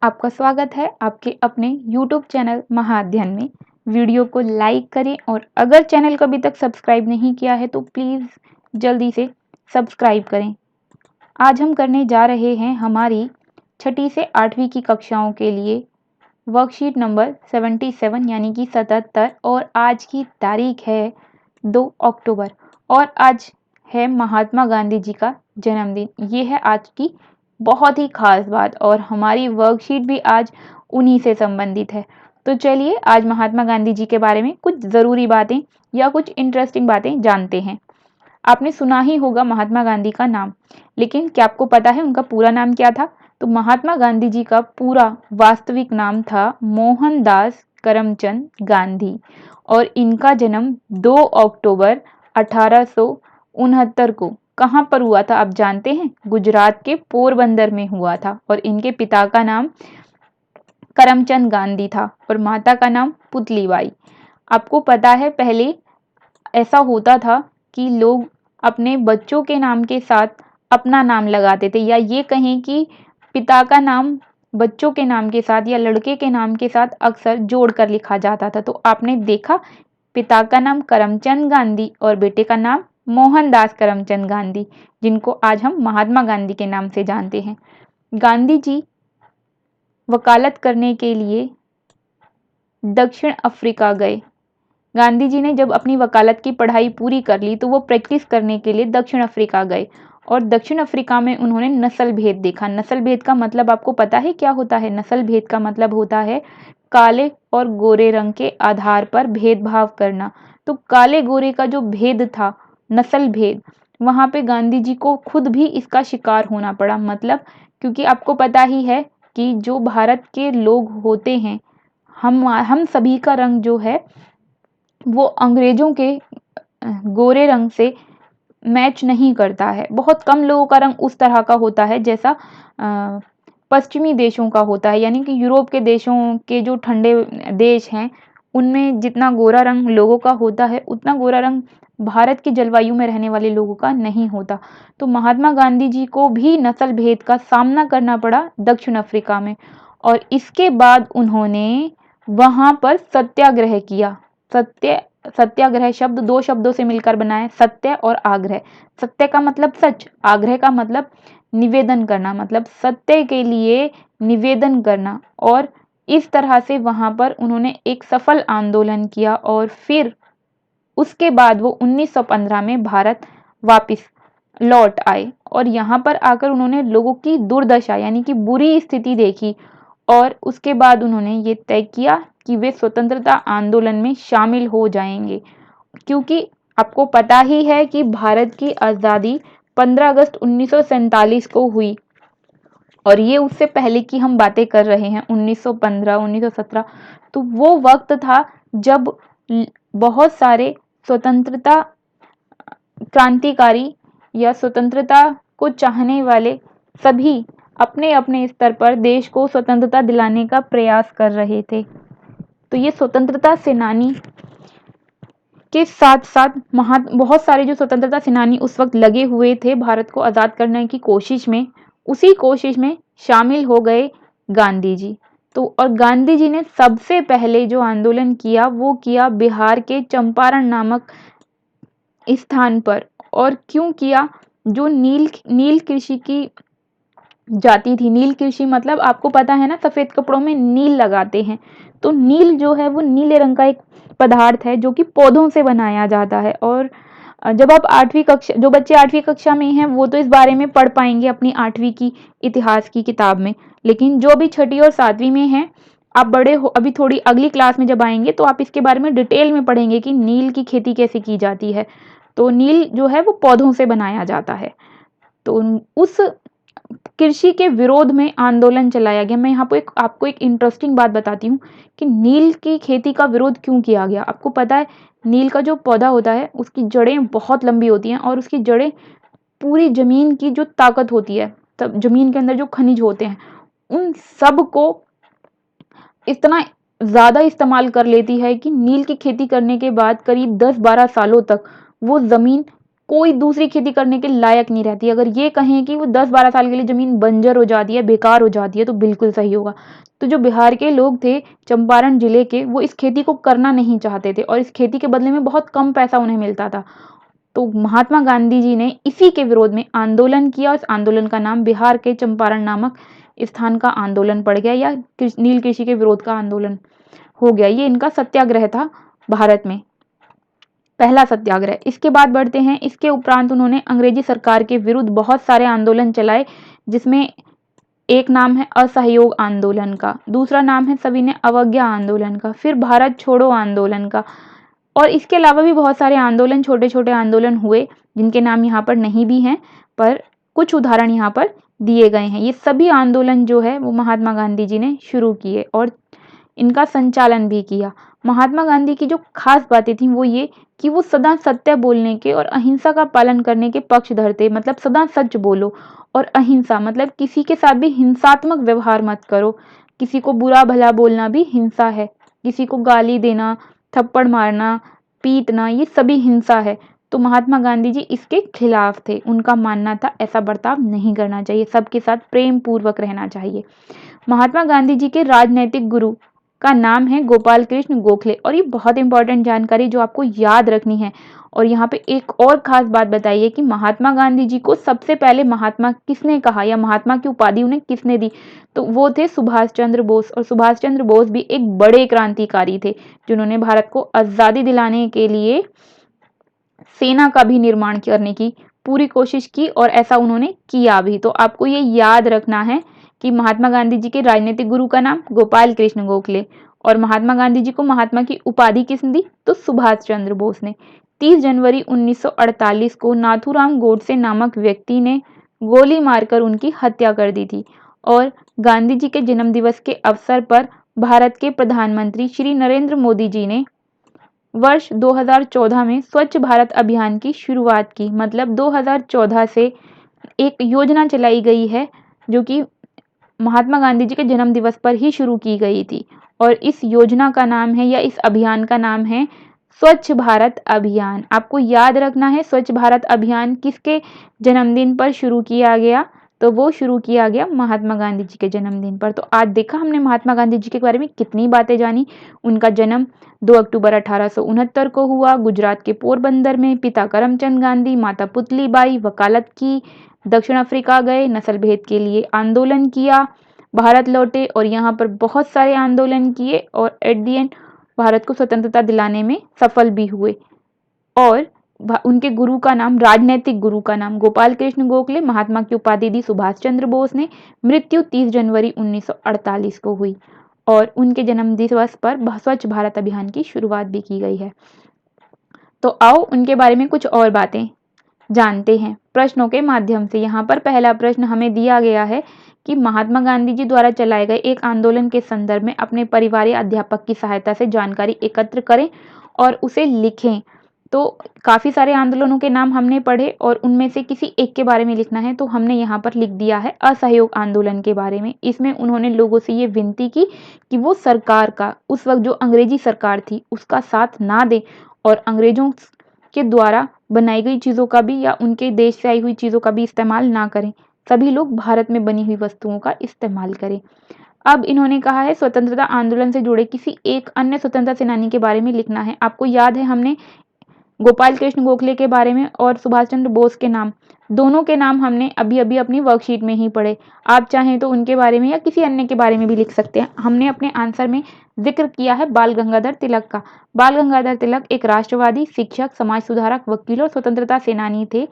आपका स्वागत है आपके अपने YouTube चैनल महाअध्ययन में। वीडियो को लाइक करें और अगर चैनल को अभी तक सब्सक्राइब नहीं किया है तो प्लीज़ जल्दी से सब्सक्राइब करें। आज हम करने जा रहे हैं हमारी 6ठी से 8वीं की कक्षाओं के लिए वर्कशीट नंबर 77 यानी कि 77 और आज की तारीख है 2 अक्टूबर और आज है महात्मा गांधी जी का जन्मदिन। ये है आज की बहुत ही खास बात और हमारी वर्कशीट भी आज उन्हीं से संबंधित है। तो चलिए आज महात्मा गांधी जी के बारे में कुछ ज़रूरी बातें या कुछ इंटरेस्टिंग बातें जानते हैं। आपने सुना ही होगा महात्मा गांधी का नाम, लेकिन क्या आपको पता है उनका पूरा नाम क्या था? तो महात्मा गांधी जी का पूरा वास्तविक नाम था मोहनदास करमचंद गांधी और इनका जन्म 2 अक्टूबर 1869 को कहाँ पर हुआ था आप जानते हैं? गुजरात के पोरबंदर में हुआ था और इनके पिता का नाम करमचंद गांधी था और माता का नाम पुतलीबाई। आपको पता है पहले ऐसा होता था कि लोग अपने बच्चों के नाम के साथ अपना नाम लगाते थे या ये कहें कि पिता का नाम बच्चों के नाम के साथ या लड़के के नाम के साथ अक्सर जोड़कर लिखा जाता था। तो आपने देखा पिता का नाम करमचंद गांधी और बेटे का नाम मोहनदास करमचंद गांधी, जिनको आज हम महात्मा गांधी के नाम से जानते हैं। गांधी जी वकालत करने के लिए दक्षिण अफ्रीका गए। गांधी जी ने जब अपनी वकालत की पढ़ाई पूरी कर ली तो वो प्रैक्टिस करने के लिए दक्षिण अफ्रीका गए और दक्षिण अफ्रीका में उन्होंने नस्ल भेद देखा। नस्ल भेद का मतलब आपको पता है क्या होता है? नस्ल भेद का मतलब होता है काले और गोरे रंग के आधार पर भेदभाव करना। तो काले गोरे का जो भेद था, नस्ल भेद, वहाँ पे गांधी जी को खुद भी इसका शिकार होना पड़ा। मतलब क्योंकि आपको पता ही है कि जो भारत के लोग होते हैं, हम सभी का रंग जो है वो अंग्रेजों के गोरे रंग से मैच नहीं करता है। बहुत कम लोगों का रंग उस तरह का होता है जैसा पश्चिमी देशों का होता है, यानी कि यूरोप के देशों के जो ठंडे देश हैं उनमें जितना गोरा रंग लोगों का होता है उतना गोरा रंग भारत की जलवायु में रहने वाले लोगों का नहीं होता। तो महात्मा गांधी जी को भी नस्ल भेद का सामना करना पड़ा दक्षिण अफ्रीका में और इसके बाद उन्होंने वहाँ पर सत्याग्रह किया। सत्याग्रह शब्द दो शब्दों से मिलकर बना है, सत्य और आग्रह। सत्य का मतलब सच, आग्रह का मतलब निवेदन करना, मतलब सत्य के लिए निवेदन करना। और इस तरह से वहाँ पर उन्होंने एक सफल आंदोलन किया और फिर उसके बाद वो 1915 में भारत वापस लौट आए और यहाँ पर आकर उन्होंने लोगों की दुर्दशा यानी कि बुरी स्थिति देखी और उसके बाद उन्होंने ये तय किया कि वे स्वतंत्रता आंदोलन में शामिल हो जाएंगे। क्योंकि आपको पता ही है कि भारत की आज़ादी 15 अगस्त 1947 को हुई और ये उससे पहले की हम बातें कर रहे हैं 1915 1917। तो वो वक्त था जब बहुत सारे स्वतंत्रता क्रांतिकारी या स्वतंत्रता को चाहने वाले सभी अपने अपने स्तर पर देश को स्वतंत्रता दिलाने का प्रयास कर रहे थे। तो ये स्वतंत्रता सेनानी के साथ साथ बहुत सारे जो स्वतंत्रता सेनानी उस वक्त लगे हुए थे भारत को आज़ाद करने की कोशिश में, उसी कोशिश में शामिल हो गए गांधी जी। तो और गांधी जी ने सबसे पहले जो आंदोलन किया वो किया बिहार के चंपारण नामक स्थान पर। और क्यों किया? जो नील कृषि की जाति थी, नील कृषि मतलब आपको पता है ना, सफेद कपड़ों में नील लगाते हैं। तो नील जो है वो नीले रंग का एक पदार्थ है जो कि पौधों से बनाया जाता है। और जब आप 8वीं कक्षा, जो बच्चे 8वीं कक्षा में हैं वो तो इस बारे में पढ़ पाएंगे अपनी 8वीं की इतिहास की किताब में, लेकिन जो भी 6ठी और 7वीं में हैं, आप बड़े हो अभी थोड़ी अगली क्लास में जब आएंगे तो आप इसके बारे में डिटेल में पढ़ेंगे कि नील की खेती कैसे की जाती है। तो नील जो है वो पौधों से बनाया जाता है। तो उस कृषि के विरोध में आंदोलन चलाया गया। मैं यहाँ पे आपको एक इंटरेस्टिंग बात बताती हूँ कि नील की खेती का विरोध क्यों किया गया। आपको पता है नील का जो पौधा होता है उसकी जड़ें बहुत लंबी होती हैं और उसकी जड़ें पूरी जमीन की जो ताकत होती है, तब जमीन के अंदर जो खनिज होते हैं उन सब को इतना ज़्यादा इस्तेमाल कर लेती है कि नील की खेती करने के बाद करीब 10-12 सालों तक वो ज़मीन कोई दूसरी खेती करने के लायक नहीं रहती। अगर ये कहें कि वो 10-12 साल के लिए ज़मीन बंजर हो जाती है, बेकार हो जाती है, तो बिल्कुल सही होगा। तो जो बिहार के लोग थे, चंपारण जिले के, वो इस खेती को करना नहीं चाहते थे और इस खेती के बदले में बहुत कम पैसा उन्हें मिलता था। तो महात्मा गांधी जी ने इसी के विरोध में आंदोलन किया और इस आंदोलन का नाम बिहार के चंपारण नामक स्थान का आंदोलन पड़ गया, या नील कृषि के विरोध का आंदोलन हो गया। ये इनका सत्याग्रह था भारत में, पहला सत्याग्रह। इसके बाद बढ़ते हैं, इसके उपरांत उन्होंने अंग्रेजी सरकार के विरुद्ध बहुत सारे आंदोलन चलाए, जिसमें एक नाम है असहयोग आंदोलन का, दूसरा नाम है सविनय अवज्ञा आंदोलन का, फिर भारत छोड़ो आंदोलन का, और इसके अलावा भी बहुत सारे आंदोलन, छोटे छोटे आंदोलन हुए जिनके नाम यहाँ पर नहीं भी हैं, पर कुछ उदाहरण यहाँ पर दिए गए हैं। ये सभी आंदोलन जो है वो महात्मा गांधी जी ने शुरू किए और इनका संचालन भी किया। महात्मा गांधी की जो खास बातें थी वो ये कि वो सदा सत्य बोलने के और अहिंसा का पालन करने के पक्षधर थे। मतलब सदा सच बोलो, और अहिंसा मतलब किसी के साथ भी हिंसात्मक व्यवहार मत करो। किसी को बुरा भला बोलना भी हिंसा है, किसी को गाली देना, थप्पड़ मारना, पीटना, ये सभी हिंसा है। तो महात्मा गांधी जी इसके खिलाफ थे। उनका मानना था ऐसा बर्ताव नहीं करना चाहिए, सबके साथ प्रेम पूर्वक रहना चाहिए। महात्मा गांधी जी के राजनैतिक गुरु का नाम है गोपाल कृष्ण गोखले, और ये बहुत इंपॉर्टेंट जानकारी जो आपको याद रखनी है। और यहाँ पे एक और खास बात बताइए कि महात्मा गांधी जी को सबसे पहले महात्मा किसने कहा, या महात्मा की उपाधि उन्हें किसने दी? तो वो थे सुभाष चंद्र बोस। और सुभाष चंद्र बोस भी एक बड़े क्रांतिकारी थे, जिन्होंने भारत को आजादी दिलाने के लिए सेना का भी निर्माण करने की पूरी कोशिश की, और ऐसा उन्होंने किया भी। तो आपको ये याद रखना है कि महात्मा गांधी जी के राजनीतिक गुरु का नाम गोपाल कृष्ण गोखले, और महात्मा गांधी जी को महात्मा की उपाधि किसने दी? तो सुभाष चंद्र बोस ने। 30 जनवरी 1948 को नाथूराम गोडसे नामक व्यक्ति ने गोली मारकर उनकी हत्या कर दी थी। और गांधी जी के जन्म दिवस के अवसर पर भारत के प्रधानमंत्री श्री नरेंद्र मोदी जी ने वर्ष 2014 में स्वच्छ भारत अभियान की शुरुआत की। मतलब 2014 से एक योजना चलाई गई है जो कि महात्मा गांधी जी के जन्म दिवस पर ही शुरू की गई थी, और इस योजना का नाम है, या इस अभियान का नाम है, स्वच्छ भारत अभियान। आपको याद रखना है स्वच्छ भारत अभियान किसके जन्मदिन पर शुरू किया गया? तो वो शुरू किया गया महात्मा गांधी जी के जन्मदिन पर। तो आज देखा हमने महात्मा गांधी जी के बारे में कितनी बातें जानी। उनका जन्म 2 अक्टूबर 1869 को हुआ गुजरात के पोरबंदर में। पिता करमचंद गांधी, माता पुतलीबाई, वकालत की, दक्षिण अफ्रीका गए, नस्ल भेद के लिए आंदोलन किया, भारत लौटे और यहाँ पर बहुत सारे आंदोलन किए, और एट दी एंड भारत को स्वतंत्रता दिलाने में सफल भी हुए। और उनके गुरु का नाम, राजनैतिक गुरु का नाम गोपाल कृष्ण गोखले, महात्मा की उपाधि दी सुभाष चंद्र बोस ने। मृत्यु 30 जनवरी 1948 को हुई, और उनके जन्म दिवस पर स्वच्छ भारत अभियान की शुरुआत भी की गई है। तो आओ उनके बारे में कुछ और बातें जानते हैं प्रश्नों के माध्यम से। यहाँ पर पहला प्रश्न हमें दिया गया है कि महात्मा गांधी जी द्वारा चलाए गए एक आंदोलन के संदर्भ में अपने परिवार या अध्यापक की सहायता से जानकारी एकत्र करें और उसे लिखें। तो काफ़ी सारे आंदोलनों के नाम हमने पढ़े और उनमें से किसी एक के बारे में लिखना है, तो हमने यहाँ पर लिख दिया है असहयोग आंदोलन के बारे में। इसमें उन्होंने लोगों से ये विनती की कि वो सरकार का, उस वक्त जो अंग्रेजी सरकार थी उसका साथ ना दें, और अंग्रेजों के द्वारा बनाई गई चीज़ों का भी या उनके देश से आई हुई चीज़ों का भी इस्तेमाल ना करें। सभी लोग भारत में बनी हुई वस्तुओं का इस्तेमाल करें। अब इन्होंने कहा है स्वतंत्रता आंदोलन से जुड़े किसी एक अन्य स्वतंत्रता सेनानी के बारे में लिखना है। आपको याद है हमने गोपाल कृष्ण गोखले के बारे में और सुभाष चंद्र बोस के नाम, दोनों के नाम हमने अभी अभी अपनी वर्कशीट में ही पढ़े। आप चाहें तो उनके बारे में या किसी अन्य के बारे में भी लिख सकते हैं। हमने अपने आंसर में जिक्र किया है बाल गंगाधर तिलक का। बाल गंगाधर तिलक एक राष्ट्रवादी, शिक्षक, समाज सुधारक, वकील और स्वतंत्रता सेनानी थे।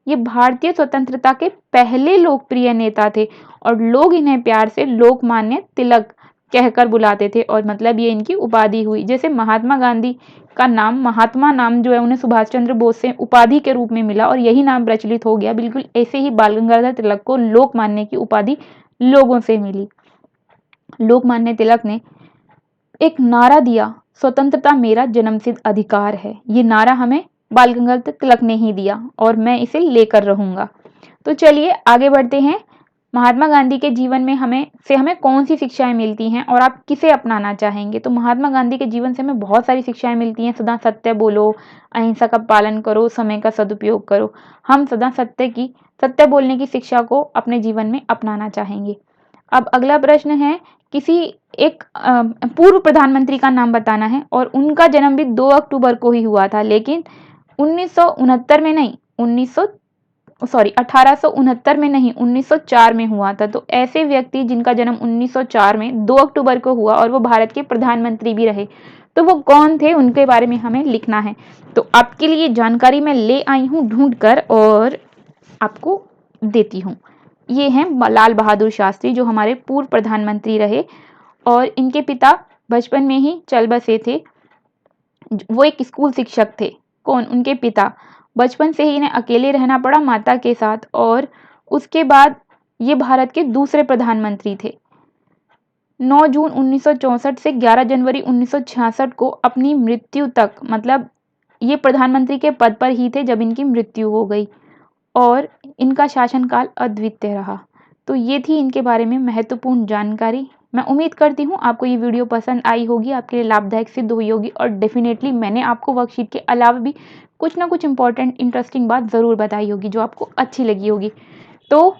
ये भारतीय स्वतंत्रता के पहले लोकप्रिय नेता थे और लोग इन्हें प्यार से लोकमान्य तिलक कहकर बुलाते थे, और मतलब ये इनकी उपाधि हुई। जैसे महात्मा गांधी का नाम, महात्मा नाम जो है उन्हें सुभाष चंद्र बोस से उपाधि के रूप में मिला और यही नाम प्रचलित हो गया, बिल्कुल ऐसे ही बाल गंगाधर तिलक को लोकमान्य की उपाधि लोगों से मिली। लोकमान्य तिलक ने एक नारा दिया, स्वतंत्रता मेरा जन्मसिद्ध अधिकार है। ये नारा हमें बाल गंगाधर तिलक ने ही दिया और मैं इसे लेकर रहूंगा। तो चलिए आगे बढ़ते हैं। महात्मा गांधी के जीवन में हमें कौन सी शिक्षाएं मिलती हैं और आप किसे अपनाना चाहेंगे? तो महात्मा गांधी के जीवन से हमें बहुत सारी शिक्षाएं मिलती हैं। सदा सत्य बोलो, अहिंसा का पालन करो, समय का सदुपयोग करो। हम सदा सत्य बोलने की शिक्षा को अपने जीवन में अपनाना चाहेंगे। अब अगला प्रश्न है, किसी एक पूर्व प्रधानमंत्री का नाम बताना है और उनका जन्म भी 2 अक्टूबर को ही हुआ था, लेकिन 1969 में नहीं, 1869 में नहीं, 1904 में हुआ था। तो ऐसे व्यक्ति जिनका जन्म 1904 में 2 अक्टूबर को हुआ और वो भारत के प्रधानमंत्री भी रहे, तो वो कौन थे, उनके बारे में हमें लिखना है। तो आपके लिए जानकारी मैं ले आई हूँ ढूंढ कर और आपको देती हूँ। ये हैं लाल बहादुर शास्त्री, जो हमारे पूर्व प्रधानमंत्री रहे और इनके पिता बचपन में ही चल बसे थे। वो एक स्कूल शिक्षक थे। कौन? उनके पिता। बचपन से ही इन्हें अकेले रहना पड़ा माता के साथ और उसके बाद ये भारत के दूसरे प्रधानमंत्री थे। 9 जून 1964 से 11 जनवरी 1966 को अपनी मृत्यु तक, मतलब ये प्रधानमंत्री के पद पर ही थे जब इनकी मृत्यु हो गई और इनका शासनकाल अद्वितीय रहा। तो ये थी इनके बारे में महत्वपूर्ण जानकारी। मैं उम्मीद करती हूँ आपको ये वीडियो पसंद आई होगी, आपके लिए लाभदायक सिद्ध हुई होगी और डेफिनेटली मैंने आपको वर्कशीट के अलावा भी कुछ ना कुछ इंपॉर्टेंट इंटरेस्टिंग बात ज़रूर बताई होगी जो आपको अच्छी लगी होगी। तो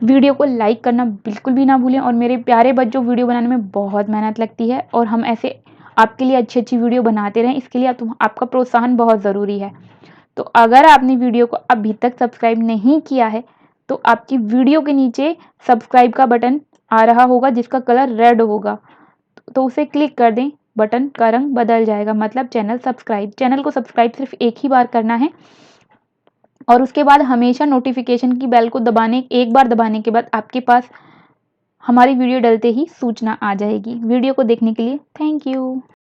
वीडियो को लाइक करना बिल्कुल भी ना भूलें और मेरे प्यारे बच्चों, वीडियो बनाने में बहुत मेहनत लगती है और हम ऐसे आपके लिए अच्छी अच्छी वीडियो बनाते रहें, इसके लिए आपका प्रोत्साहन बहुत ज़रूरी है। तो अगर आपने वीडियो को अभी तक सब्सक्राइब नहीं किया है तो आपकी वीडियो के नीचे सब्सक्राइब का बटन आ रहा होगा जिसका कलर रेड होगा, तो उसे क्लिक कर दें, बटन का रंग बदल जाएगा, मतलब चैनल को सब्सक्राइब सिर्फ एक ही बार करना है और उसके बाद हमेशा नोटिफिकेशन की बेल को एक बार दबाने के बाद आपके पास हमारी वीडियो डलते ही सूचना आ जाएगी। वीडियो को देखने के लिए थैंक यू।